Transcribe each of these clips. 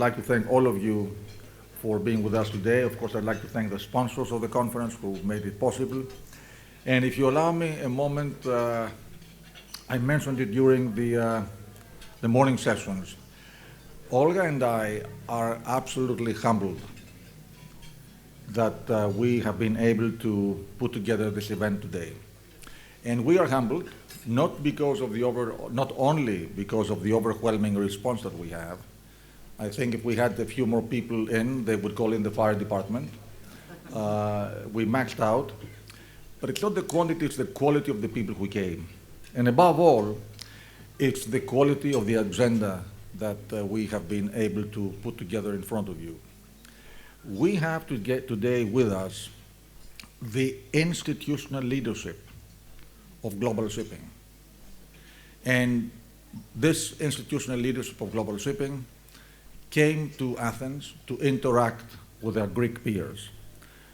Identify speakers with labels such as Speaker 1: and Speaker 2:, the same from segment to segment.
Speaker 1: like to thank all of you for being with us today. Of course, I'd like to thank the sponsors of the conference who made it possible. And if you allow me a moment, I mentioned it during the morning sessions. Olga and I are absolutely humbled that we have been able to put together this event today. And we are humbled not only because of the overwhelming response that we have. I think if we had a few more people in, they would call in the fire department. We maxed out. But it's not the quantity, it's the quality of the people who came. And above all, it's the quality of the agenda that we have been able to put together in front of you. We have to get today with us the institutional leadership of global shipping. And this institutional leadership of global shipping came to Athens to interact with our Greek peers.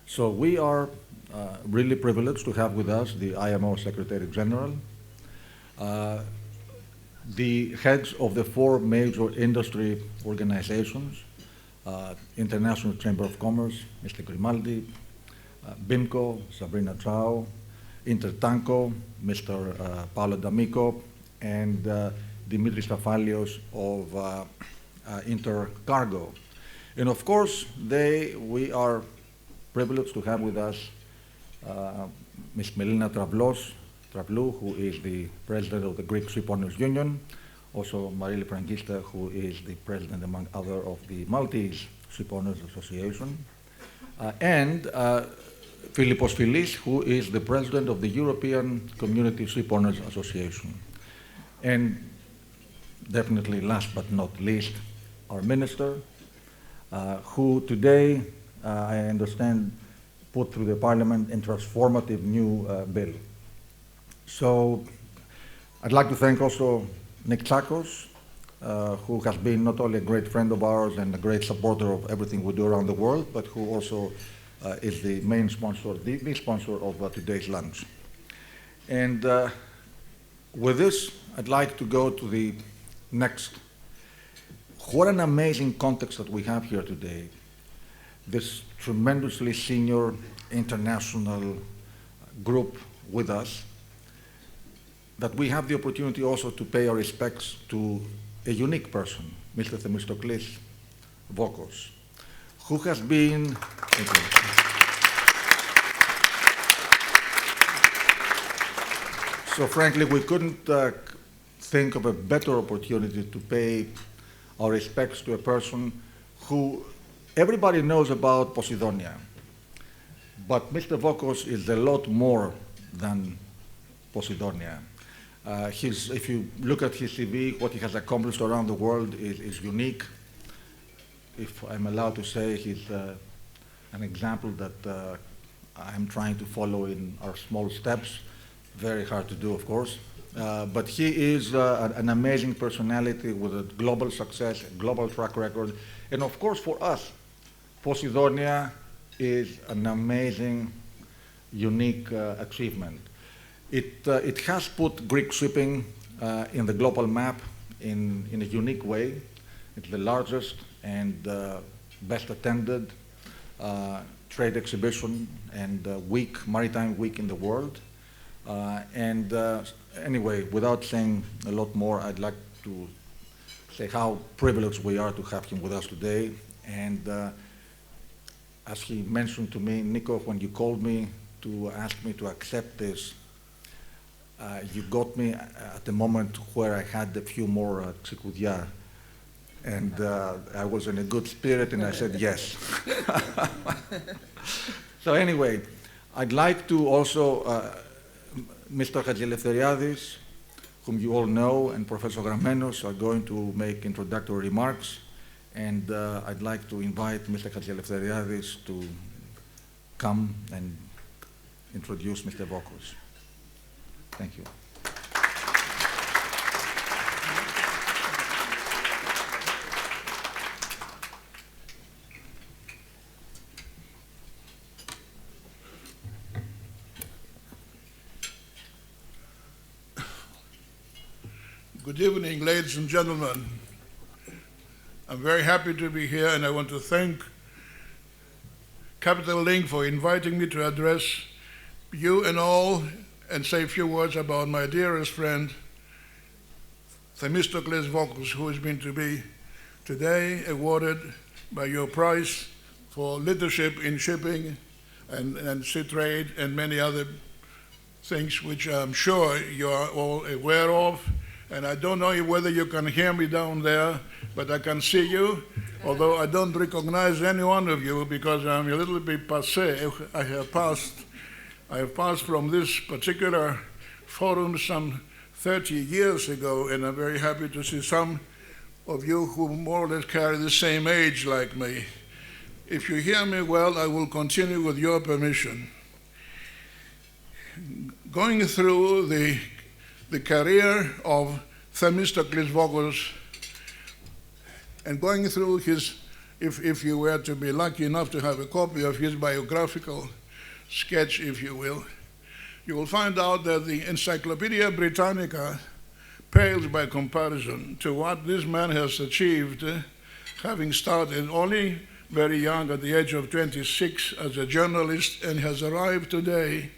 Speaker 1: So we are really privileged to have with us the IMO Secretary General, the heads of the 4 major industry organizations, International Chamber of Commerce, Mr. Grimaldi, BIMCO, Sabrina Chao, Intertanko, Mr. Paolo D'Amico, and Dimitris Tafalios of Intercargo. And of course, we are privileged to have with us Ms. Melina Travlou, who is the president of the Greek Shipowners Union, also Marili Frangista, who is the president, among other, of the Maltese Shipowners Association, and Philippos Philis, who is the president of the European Community Shipowners Association. And definitely last but not least, our minister, who today, I understand, put through the parliament a transformative new bill. So I'd like to thank also Nick Tsakos, who has been not only a great friend of ours and a great supporter of everything we do around the world, but who also is the main sponsor, the sponsor of today's lunch. And with this, I'd like to go to the next. What an amazing context that we have here today. This tremendously senior international group with us, that we have the opportunity also to pay our respects to a unique person, Mr. Themistocles Vokos, who has been, so frankly, we couldn't think of a better opportunity to pay our respects to a person who everybody knows about Posidonia. But Mr. Vokos is a lot more than Posidonia. If you look at his CV, what he has accomplished around the world is unique. If I'm allowed to say, he's an example that I'm trying to follow in our small steps. Very hard to do, of course. But he is an amazing personality with a global success, a global track record. And of course, for us, Posidonia is an amazing, unique achievement. It has put Greek shipping in the global map in a unique way. It's the largest and best attended trade exhibition and maritime week in the world. Anyway, without saying a lot more, I'd like to say how privileged we are to have him with us today. And as he mentioned to me, Nico, when you called me to ask me to accept this, you got me at the moment where I had a few more tsikoudia, and I was in a good spirit, and I said yes. So anyway, I'd like to also, Mr. Hadjiefelfteriadis, whom you all know, and Professor Grammenos are going to make introductory remarks, and I'd like to invite Mr. Hadjiefelfteriadis to come and introduce Mr. Vokos. Thank you.
Speaker 2: Good evening, ladies and gentlemen. I'm very happy to be here, and I want to thank Capital Link for inviting me to address you and all and say a few words about my dearest friend, Themistocles Vokos, who is going to be today awarded by your prize for leadership in shipping and Seatrade and many other things which I'm sure you are all aware of. And I don't know whether you can hear me down there, but I can see you, although I don't recognize any one of you because I'm a little bit passé. I have passed from this particular forum some 30 years ago, and I'm very happy to see some of you who more or less carry the same age like me. If you hear me well, I will continue with your permission. Going through the career of Themistocles Vokos and going through his, if you were to be lucky enough to have a copy of his biographical sketch, if you will find out that the Encyclopedia Britannica pales by comparison to what this man has achieved, having started only very young at the age of 26 as a journalist, and has arrived today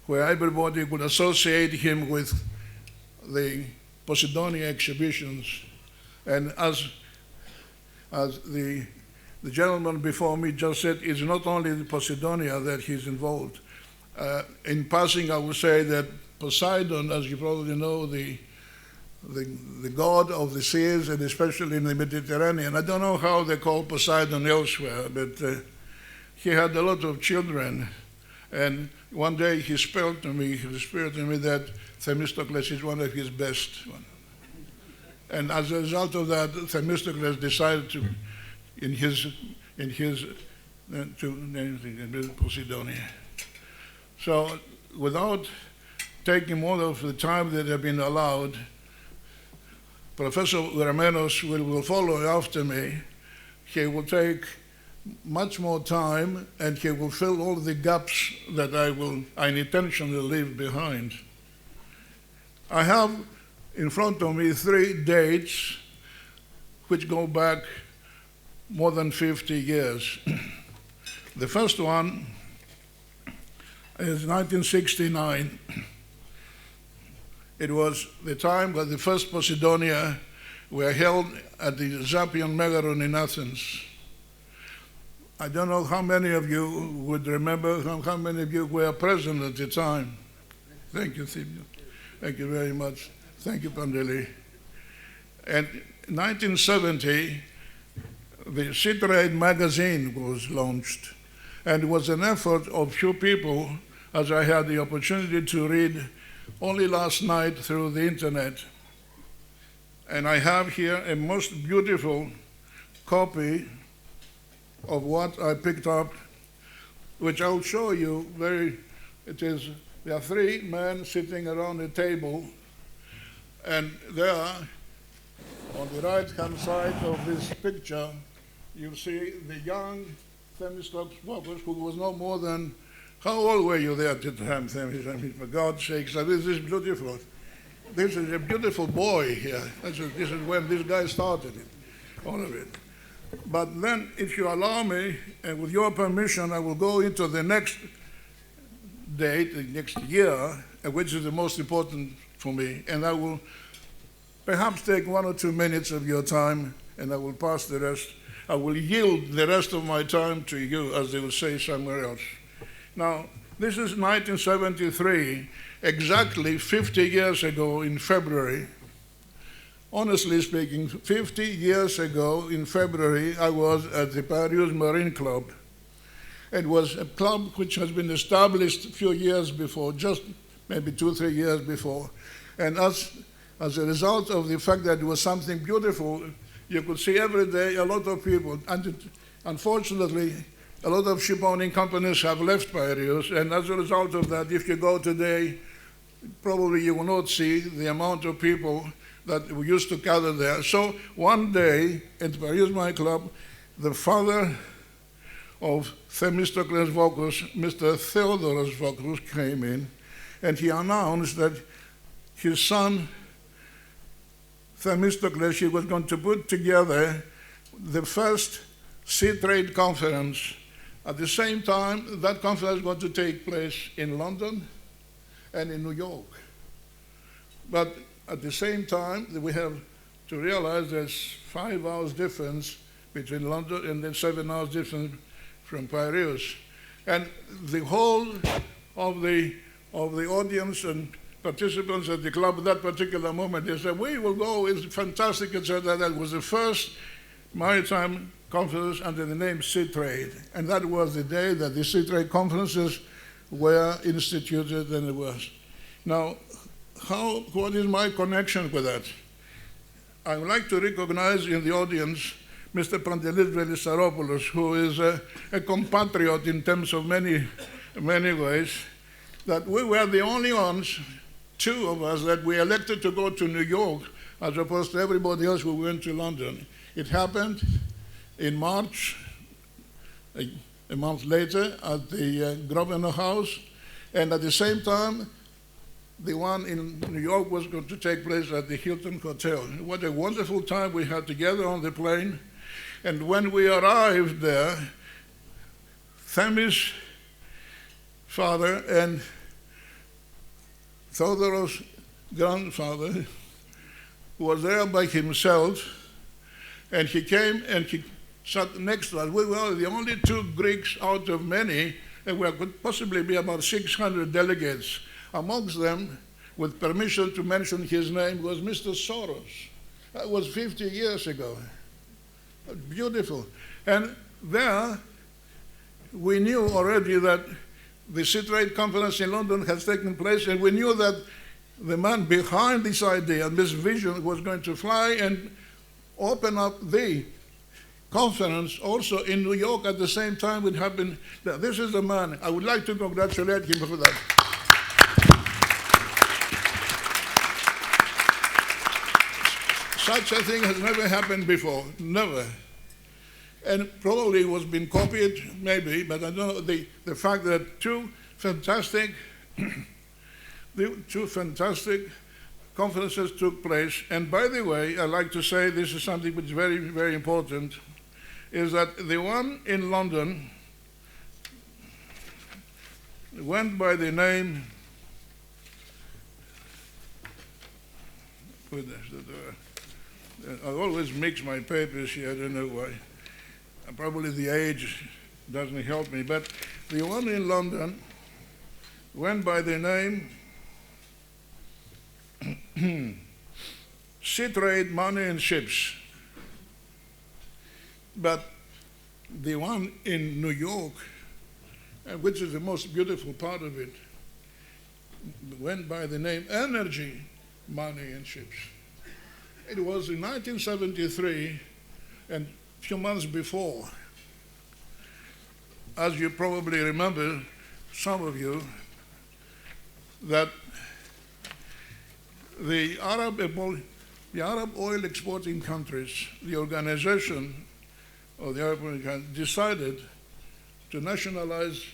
Speaker 2: where everybody could associate him with the Posidonia exhibitions. And as the gentleman before me just said, it's not only the Posidonia that he's involved. In passing, I would say that Poseidon, as you probably know, the god of the seas, and especially in the Mediterranean. I don't know how they call Poseidon elsewhere, but he had a lot of children. And one day he spelled to me, that Themistocles is one of his best. And as a result of that, Themistocles decided to name Posidonia. So without taking more of the time that have been allowed, Professor Grammenos will follow after me. He will take much more time, and he will fill all the gaps that I intentionally leave behind. I have in front of me 3 dates which go back more than 50 years. The first one is 1969. It was the time that the first Posidonia were held at the Zapion Megaron in Athens. I don't know how many of you would remember, how many of you were present at the time. Thank you, Thibio. Thank you very much. Thank you, Pandeli. And in 1970, the Seatrade magazine was launched, and it was an effort of few people, as I had the opportunity to read only last night through the internet. And I have here a most beautiful copy of what I picked up, which I'll show you. There are 3 men sitting around a table, and there, on the right-hand side of this picture, you see the young Themistocles Vokos, who was no more than, how old were you there at the time, Themis? I mean, for God's sake, so this is beautiful. This is a beautiful boy here. This is when this guy started it, all of it. But then, if you allow me, and with your permission, I will go into the next date, the next year, which is the most important for me, and I will perhaps take 1 or 2 minutes of your time, and I will pass the rest. I will yield the rest of my time to you, as they will say somewhere else. Now, this is 1973, exactly 50 years ago in February. Honestly speaking, 50 years ago in February, I was at the Paris Marine Club. It was a club which has been established a few years before, just maybe 2 or 3 years before. And as a result of the fact that it was something beautiful, you could see every day a lot of people. And unfortunately, a lot of ship-owning companies have left Piraeus, and as a result of that, if you go today, probably you will not see the amount of people that we used to gather there. So one day at Paris Marine Club, the father of Themistocles Vokos, Mr. Theodoros Vokos, came in, and he announced that his son Themistocles, he was going to put together the first Seatrade conference. At the same time, that conference was going to take place in London and in New York. But at the same time, we have to realize there's 5 hours difference between London and then 7 hours difference from Piraeus. And the whole of the audience and participants at the club at that particular moment, they said, we will go, it's fantastic, etc. That was the first maritime conference under the name Seatrade. And that was the day that the Seatrade conferences were instituted, and it was. Now, what is my connection with that? I would like to recognize in the audience Mr. Pantelis Velisaropoulos, who is a compatriot in terms of many ways, that we were the only ones, 2 of us, that we elected to go to New York as opposed to everybody else who went to London. It happened in March, a month later, at the Grammenos house, and at the same time, the one in New York was going to take place at the Hilton Hotel. What a wonderful time we had together on the plane. And when we arrived there, Themis' father and Theodoros' grandfather was there by himself, and he came and he sat next to us. We were the only 2 Greeks out of many, and there could possibly be about 600 delegates. Amongst them, with permission to mention his name, was Mr. Soros. That was 50 years ago. Beautiful. And there, we knew already that the Seatrade conference in London has taken place, and we knew that the man behind this idea and this vision was going to fly and open up the conference also in New York at the same time. It happened. This is the man. I would like to congratulate him for that. Such a thing has never happened before, never. And probably was been copied, maybe, but I don't know, the fact that 2 fantastic conferences took place. And by the way, I'd like to say, this is something which is very, very important, is that the one in London went by the name, I always mix my papers here, I don't know why. Probably the age doesn't help me, but the one in London went by the name Seatrade, Money and Ships. But the one in New York, which is the most beautiful part of it, went by the name Energy, Money and Ships. It was in 1973, and a few months before, as you probably remember, some of you, that the Arab oil exporting countries, the organization of the Arab oil countries, decided to nationalize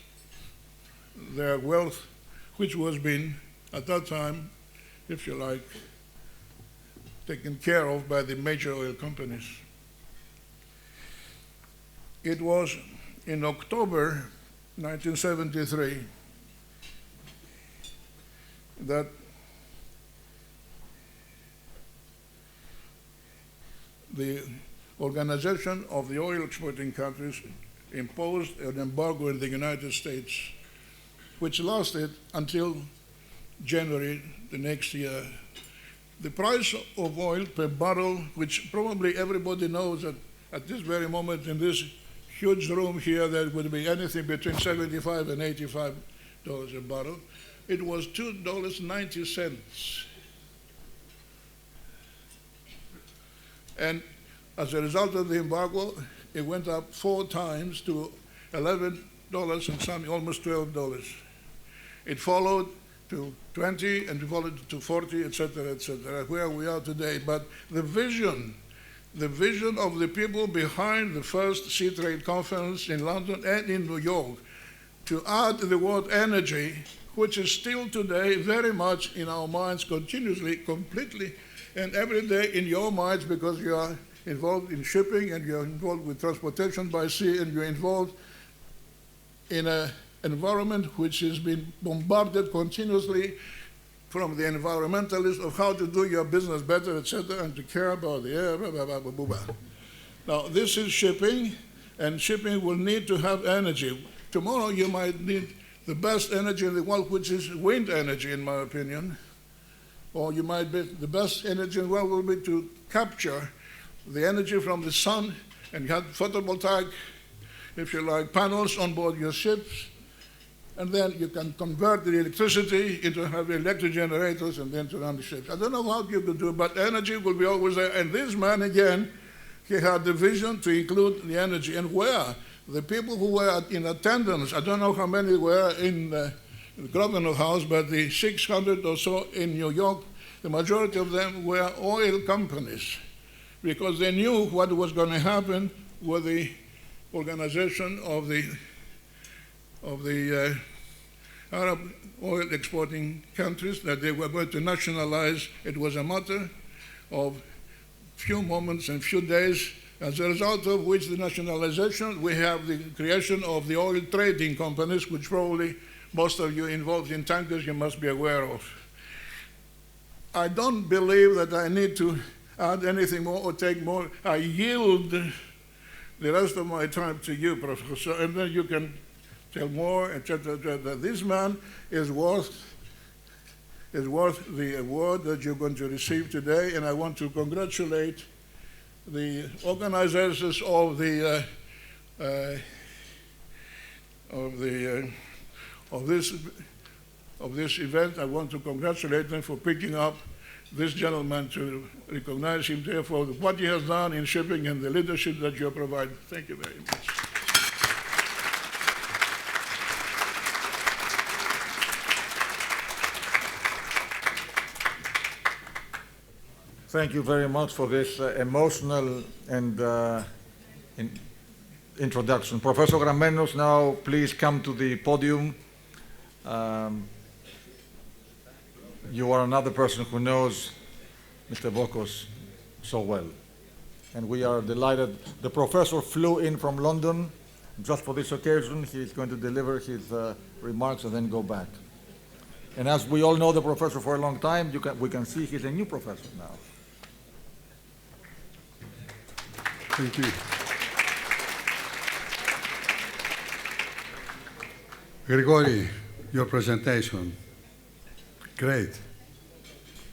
Speaker 2: their wealth, which was being, at that time, if you like, taken care of by the major oil companies. It was in October 1973 that the Organization of the Oil Exporting Countries imposed an embargo in the United States, which lasted until January the next year. The price of oil per barrel, which probably everybody knows that at this very moment in this huge room here, there would be anything between $75 and $85 a barrel. It was $2.90. And as a result of the embargo, it went up 4 times to $11 and something, almost $12. It followed to 20 and followed to 40, etc., where we are today. But the vision of the people behind the first Seatrade conference in London and in New York, to add the word energy, which is still today very much in our minds, continuously, completely And every day in your minds, because you are involved in shipping and you're involved with transportation by sea and you're involved in an environment which has been bombarded continuously from the environmentalists of how to do your business better, etc., and to care about the air, blah, blah, blah, blah, blah. Now, this is shipping, and shipping will need to have energy. Tomorrow you might need the best energy in the world, which is wind energy, in my opinion. Or you might be, the best energy in the world will be to capture the energy from the sun, and you have photovoltaic, if you like, panels on board your ships, and then you can convert the electricity into have electric generators and then to run the ships. I don't know how you could do it, but energy will be always there. And this man, again, he had the vision to include the energy. And where? The people who were in attendance, I don't know how many were in the Grammenos house, but the 600 or so in New York, the majority of them were oil companies, because they knew what was going to happen with the organization of the Arab oil exporting countries, that they were going to nationalize. It was a matter of few moments and few days, as a result of which the nationalization, we have the creation of the oil trading companies, which probably most of you involved in tankers, you must be aware of. I don't believe that I need to add anything more or take more. I yield the rest of my time to you, Professor, and then you can tell more, etc., etc. This man is worth the award that you're going to receive today, and I want to congratulate the organizers of this event. I want to congratulate them for picking up this gentleman, to recognize him there for what he has done in shipping and the leadership that you have provided. Thank you very much.
Speaker 1: Thank you very much for this emotional and introduction. Professor Grammenos, now please come to the podium. You are another person who knows Mr. Vokos so well. And we are delighted. The professor flew in from London just for this occasion. He's going to deliver his remarks and then go back. And as we all know the professor for a long time, we can see he's a new professor now.
Speaker 3: Thank you. Gregory, your presentation, great.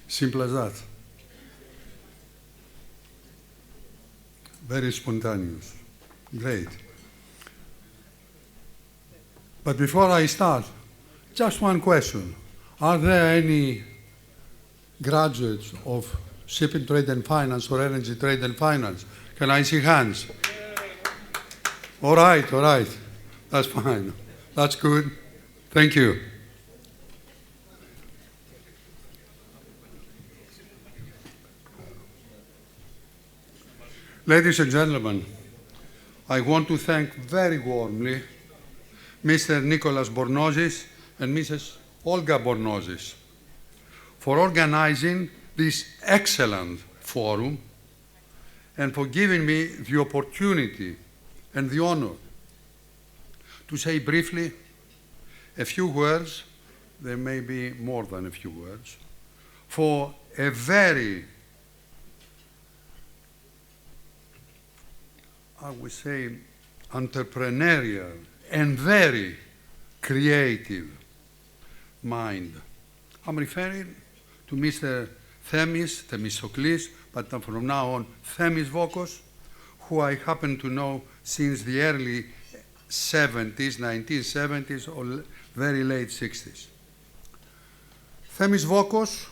Speaker 3: Simple as that. Very spontaneous. Great. But before I start, just one question. Are there any graduates of shipping trade and finance or energy trade and finance? Can I see hands? All right. That's fine. That's good. Thank you. Ladies and gentlemen, I want to thank very warmly Mr. Nicholas Bornozis and Mrs. Olga Bornozis for organizing this excellent forum and for giving me the opportunity and the honor to say briefly a few words, there may be more than a few words, for a very, I would say, entrepreneurial and very creative mind. I'm referring to Mr. Themistocles, but from now on, Themis Vokos, who I happen to know since the early 70s, 1970s, or very late 60s. Themis Vokos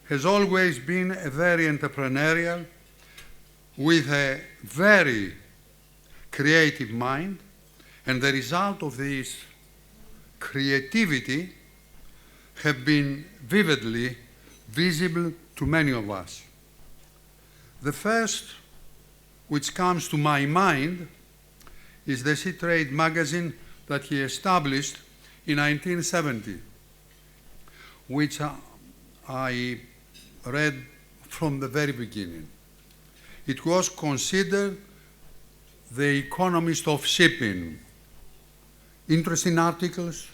Speaker 3: has always been a very entrepreneurial, with a very creative mind, and the result of this creativity have been vividly visible to many of us. The first which comes to my mind is the Seatrade magazine that he established in 1970, which I read from the very beginning. It was considered the economist of shipping. Interesting articles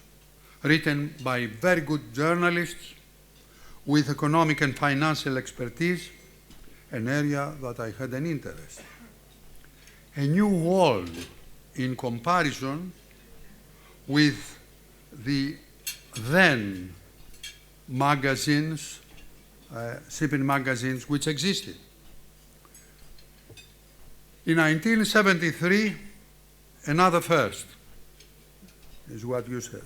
Speaker 3: written by very good journalists with economic and financial expertise, an area that I had an interest. A new world in comparison with the then magazines, shipping magazines which existed. In 1973, another first is what you said.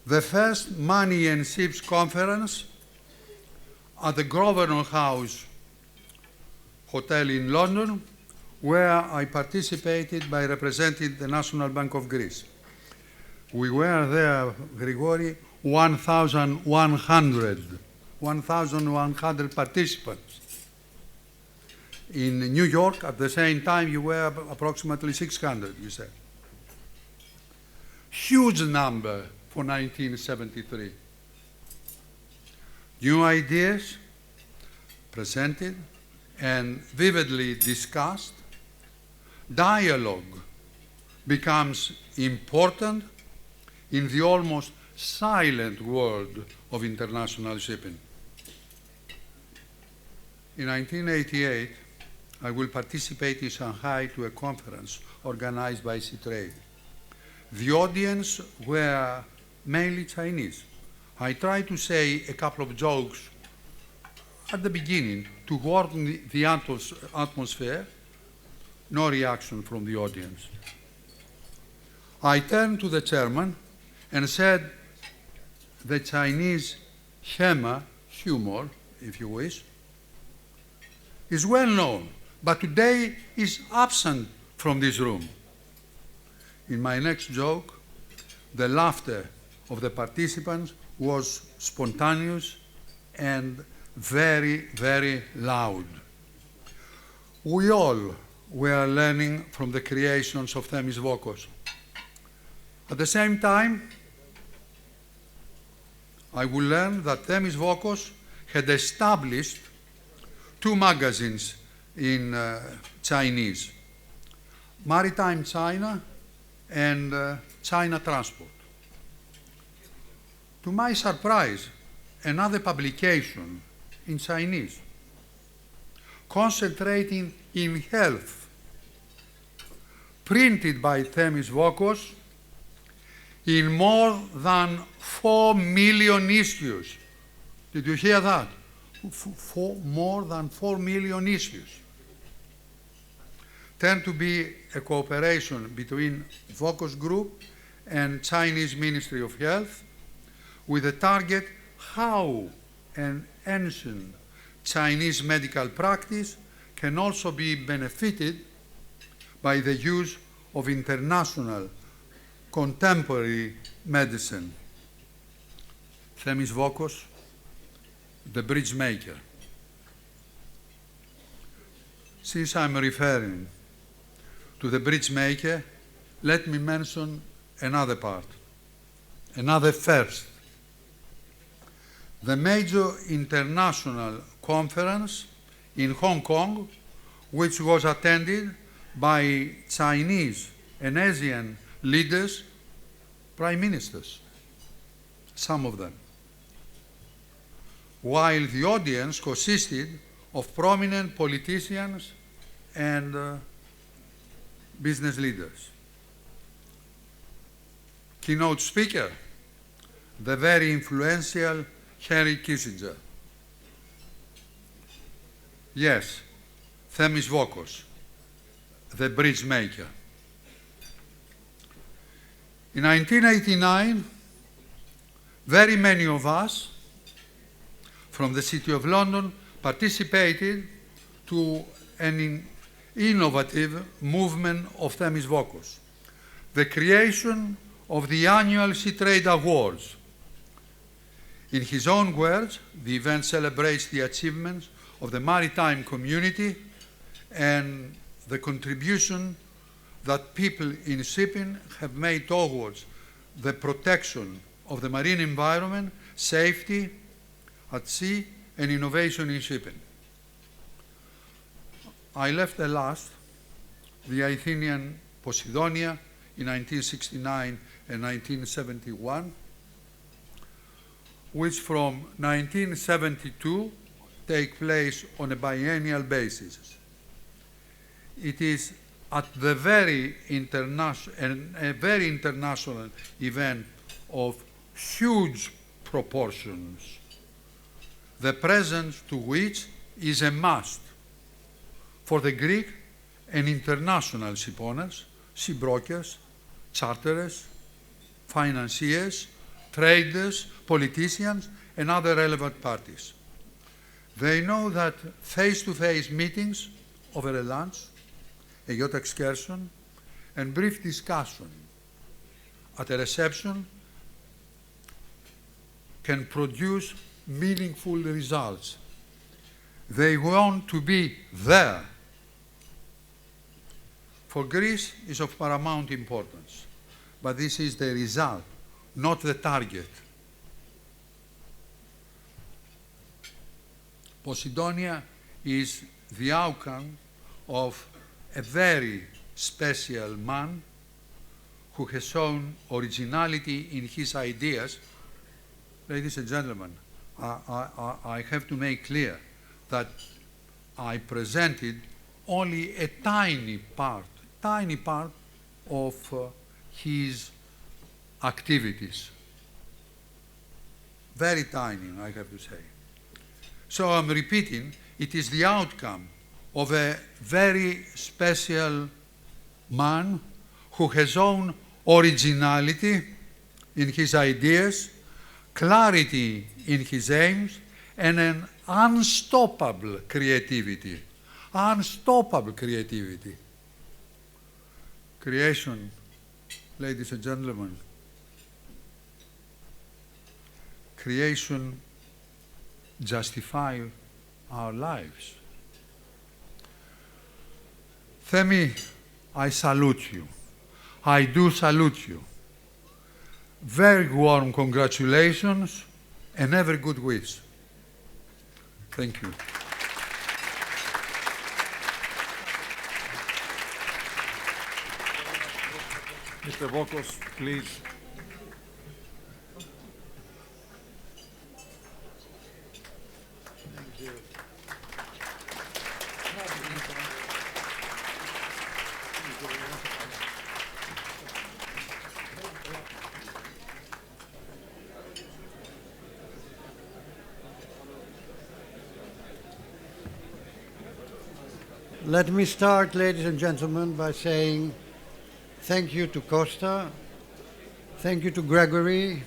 Speaker 3: The first Money and Ships conference at the Grammenos House Hotel in London, where I participated by representing the National Bank of Greece. We were there, Gregory, 1,100 participants. In New York, at the same time, you were approximately 600, you said. Huge number for 1973. New ideas presented and vividly discussed. Dialogue becomes important in the almost silent world of international shipping. In 1988, I will participate in Shanghai to a conference organized by Seatrade. The audience were mainly Chinese. I tried to say a couple of jokes at the beginning to warm the atmosphere. No reaction from the audience. I turned to the chairman and said, the Chinese humor, if you wish, is well known, but today is absent from this room. In my next joke, the laughter of the participants was spontaneous and very, very loud. We all were learning from the creations of Themistocles Vokos. At the same time, I will learn that Themistocles Vokos had established two magazines in Chinese, Maritime China and China Transport. To my surprise, another publication in Chinese, concentrating in health, printed by Themistocles Vokos in more than 4 million issues. Did you hear that? More than 4 million issues. Tend to be a cooperation between Vokos Group and Chinese Ministry of Health with a target how an ancient Chinese medical practice can also be benefited by the use of international contemporary medicine. Themistocles Vokos, the bridge maker. Since I'm referring to the bridge maker, let me mention another part, another first. The major international conference in Hong Kong, which was attended by Chinese and Asian leaders, prime ministers, some of them, while the audience consisted of prominent politicians and business leaders. Keynote speaker, the very influential Henry Kissinger. Yes, Themistocles Vokos, the bridge maker. In 1989, very many of us from the City of London participated to an innovative movement of Themistocles Vokos, the creation of the annual Seatrade Awards. In his own words, the event celebrates the achievements of the maritime community and the contribution that people in shipping have made towards the protection of the marine environment, safety at sea, and innovation in shipping. I left the last, the Athenian Posidonia in 1969 and 1971, which from 1972 take place on a biennial basis. It is at the very international event of huge proportions, the presence to which is a must for the Greek and international ship owners, ship brokers, charterers, financiers, traders, politicians, and other relevant parties. They know that face-to-face meetings over a lunch, a yacht excursion, and brief discussion at a reception can produce meaningful results. They want to be there. For Greece is of paramount importance, but this is the result, not the target. Posidonia is the outcome of a very special man who has shown originality in his ideas. Ladies and gentlemen, I have to make clear that I presented only a tiny part of his activities. Very tiny, I have to say. So I'm repeating, it is the outcome of a very special man who has shown originality in his ideas, clarity in his aims, and an unstoppable creativity. Unstoppable creativity. Creation, ladies and gentlemen, creation justifies our lives. Themi, I salute you. I do salute you. Very warm congratulations and every good wish. Thank you.
Speaker 1: Mr. Vokos, please.
Speaker 4: Let me start, ladies and gentlemen, by saying thank you to Costas, thank you to Gregory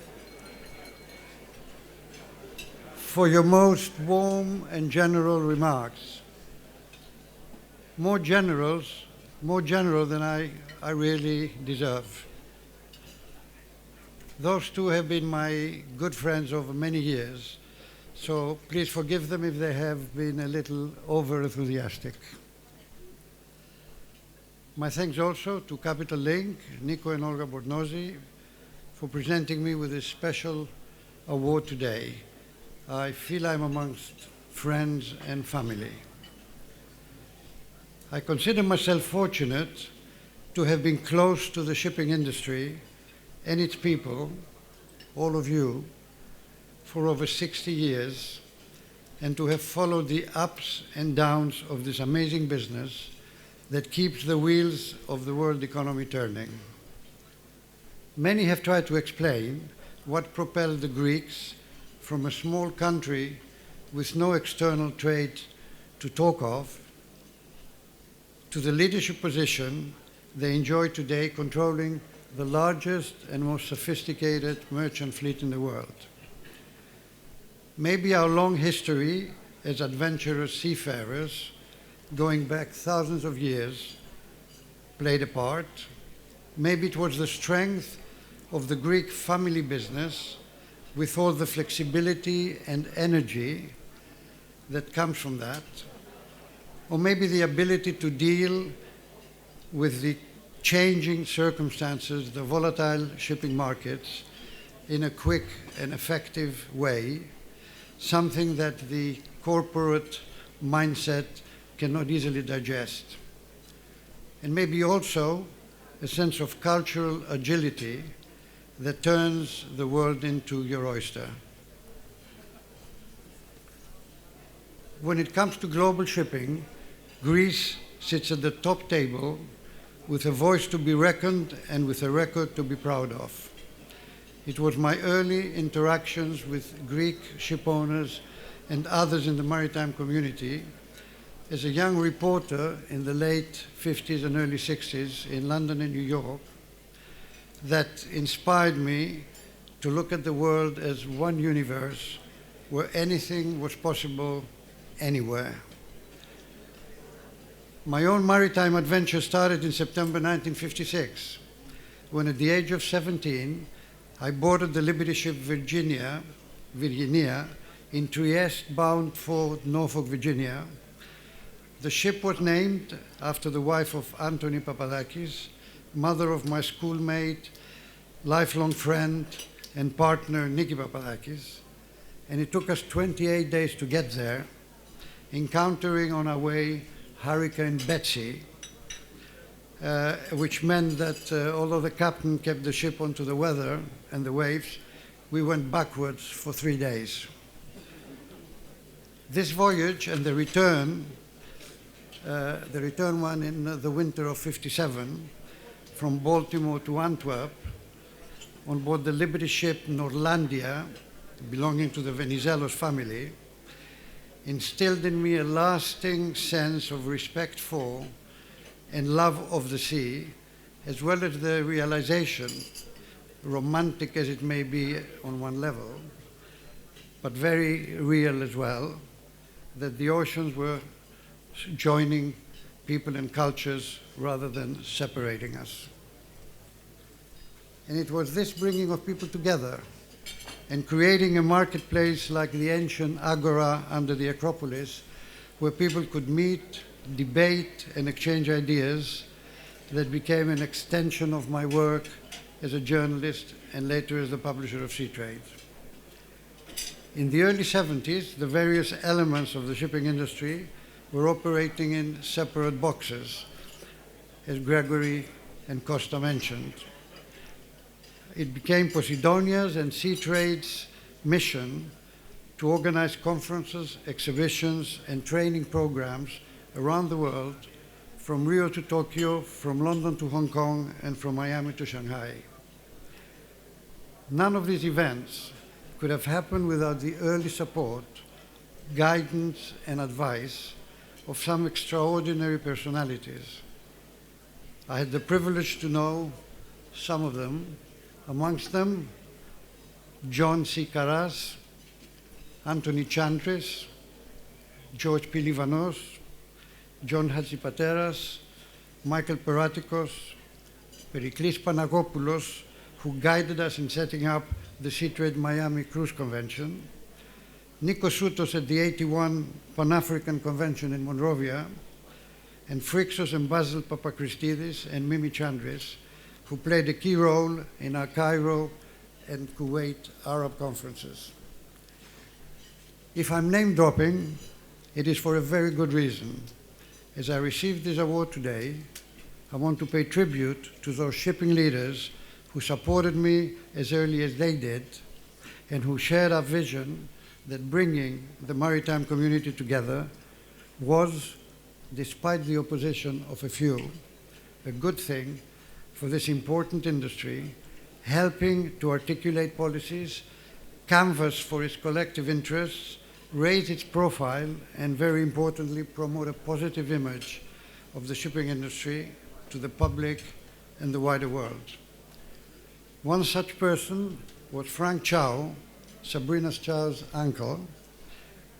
Speaker 4: for your most warm and general remarks. More general than I really deserve. Those two have been my good friends over many years, so please forgive them if they have been a little over-enthusiastic. My thanks also to Capital Link, Nico and Olga Bornozi, for presenting me with this special award today. I feel I'm amongst friends and family. I consider myself fortunate to have been close to the shipping industry and its people, all of you, for over 60 years, and to have followed the ups and downs of this amazing business that keeps the wheels of the world economy turning. Many have tried to explain what propelled the Greeks from a small country with no external trade to talk of to the leadership position they enjoy today, controlling the largest and most sophisticated merchant fleet in the world. Maybe our long history as adventurous seafarers, going back thousands of years, played a part. Maybe it was the strength of the Greek family business with all the flexibility and energy that comes from that. Or maybe the ability to deal with the changing circumstances, the volatile shipping markets, in a quick and effective way, something that the corporate mindset cannot easily digest. And maybe also a sense of cultural agility that turns the world into your oyster. When it comes to global shipping, Greece sits at the top table with a voice to be reckoned and with a record to be proud of. It was my early interactions with Greek ship owners and others in the maritime community as a young reporter in the late 50s and early 60s in London and New York that inspired me to look at the world as one universe where anything was possible anywhere. My own maritime adventure started in September 1956, when at the age of 17, I boarded the Liberty ship Virginia in Trieste, bound for Norfolk, Virginia. The ship was named after the wife of Anthony Papadakis, mother of my schoolmate, lifelong friend, and partner, Nikki Papadakis, and it took us 28 days to get there, encountering on our way Hurricane Betsy, which meant that although the captain kept the ship onto the weather and the waves, we went backwards for 3 days. This voyage and the return one in the winter of '57, from Baltimore to Antwerp, on board the Liberty ship Norlandia, belonging to the Venizelos family, instilled in me a lasting sense of respect for and love of the sea, as well as the realization, romantic as it may be on one level, but very real as well, that the oceans were joining people and cultures rather than separating us. And it was this bringing of people together and creating a marketplace like the ancient agora under the Acropolis, where people could meet, debate, and exchange ideas, that became an extension of my work as a journalist and later as the publisher of Seatrade. In the early 70s, the various elements of the shipping industry were operating in separate boxes, as Gregory and Costas mentioned. It became Posidonia's and Seatrade's mission to organize conferences, exhibitions, and training programs around the world, from Rio to Tokyo, from London to Hong Kong, and from Miami to Shanghai. None of these events could have happened without the early support, guidance, and advice of some extraordinary personalities. I had the privilege to know some of them, amongst them John C. Karas, Anthony Chantris, George P. Livanos, John Hadjiefelfteriadis, Michael Peratikos, Periklis Panagopoulos, who guided us in setting up the Seatrade Miami Cruise Convention, Nikos Soutos at the 81 Pan-African Convention in Monrovia, and Phrixos and Basil Papachristidis and Mimi Chandris, who played a key role in our Cairo and Kuwait Arab conferences. If I'm name dropping, it is for a very good reason. As I receive this award today, I want to pay tribute to those shipping leaders who supported me as early as they did and who shared our vision that bringing the maritime community together was, despite the opposition of a few, a good thing for this important industry, helping to articulate policies, canvass for its collective interests, raise its profile, and very importantly, promote a positive image of the shipping industry to the public and the wider world. One such person was Frank Chow, Sabrina Chow's uncle,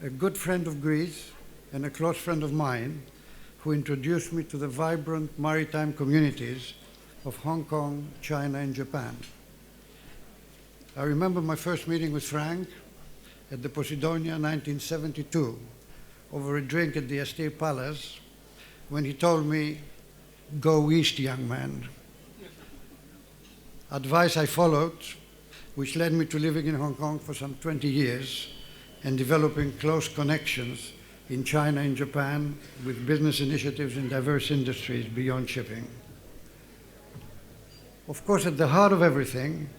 Speaker 4: a good friend of Greece and a close friend of mine, who introduced me to the vibrant maritime communities of Hong Kong, China, and Japan. I remember my first meeting with Frank at the Posidonia 1972 over a drink at the Astir Palace, when he told me, "Go east, young man." Advice I followed, which led me to living in Hong Kong for some 20 years and developing close connections in China and Japan with business initiatives in diverse industries beyond shipping. Of course, at the heart of everything,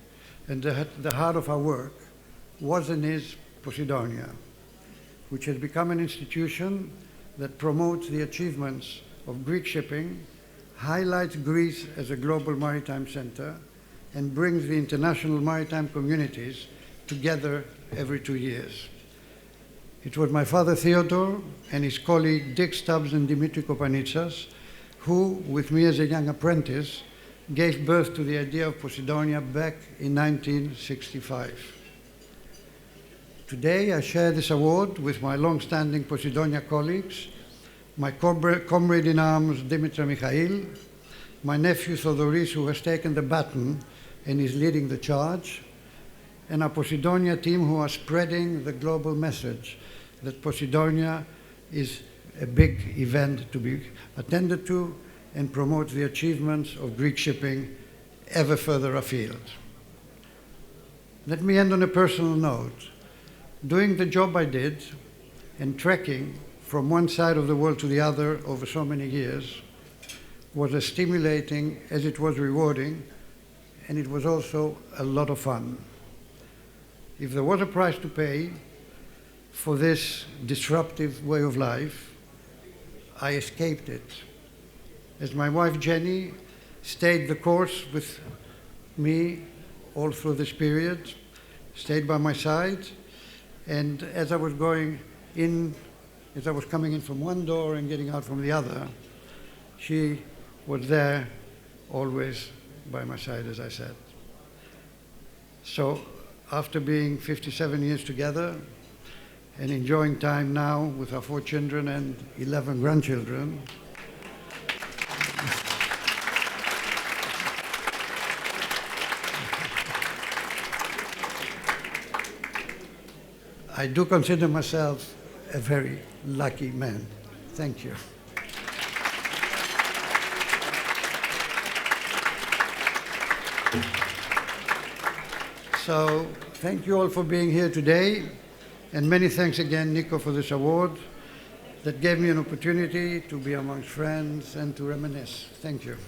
Speaker 4: and at the heart of our work, was and is Posidonia, which has become an institution that promotes the achievements of Greek shipping, highlights Greece as a global maritime center, and brings the international maritime communities together every 2 years. It was my father Theodore and his colleague Dick Stubbs and Dimitri Kopanitsas who, with me as a young apprentice, gave birth to the idea of Posidonia back in 1965. Today, I share this award with my long-standing Posidonia colleagues, my comrade in arms, Dimitra Mikhail, my nephew Thodoris, who has taken the baton and is leading the charge, and our Posidonia team who are spreading the global message that Posidonia is a big event to be attended to and promotes the achievements of Greek shipping ever further afield. Let me end on a personal note. Doing the job I did and trekking from one side of the world to the other over so many years was as stimulating as it was rewarding, and it was also a lot of fun. If there was a price to pay for this disruptive way of life, I escaped it. As my wife Jenny stayed the course with me all through this period, stayed by my side, and as I was coming in from one door and getting out from the other, she was there always by my side, as I said. So after being 57 years together and enjoying time now with our 4 children and 11 grandchildren, I do consider myself a very lucky man. Thank you. So, thank you all for being here today, and many thanks again, Nico, for this award that gave me an opportunity to be amongst friends and to reminisce. Thank you.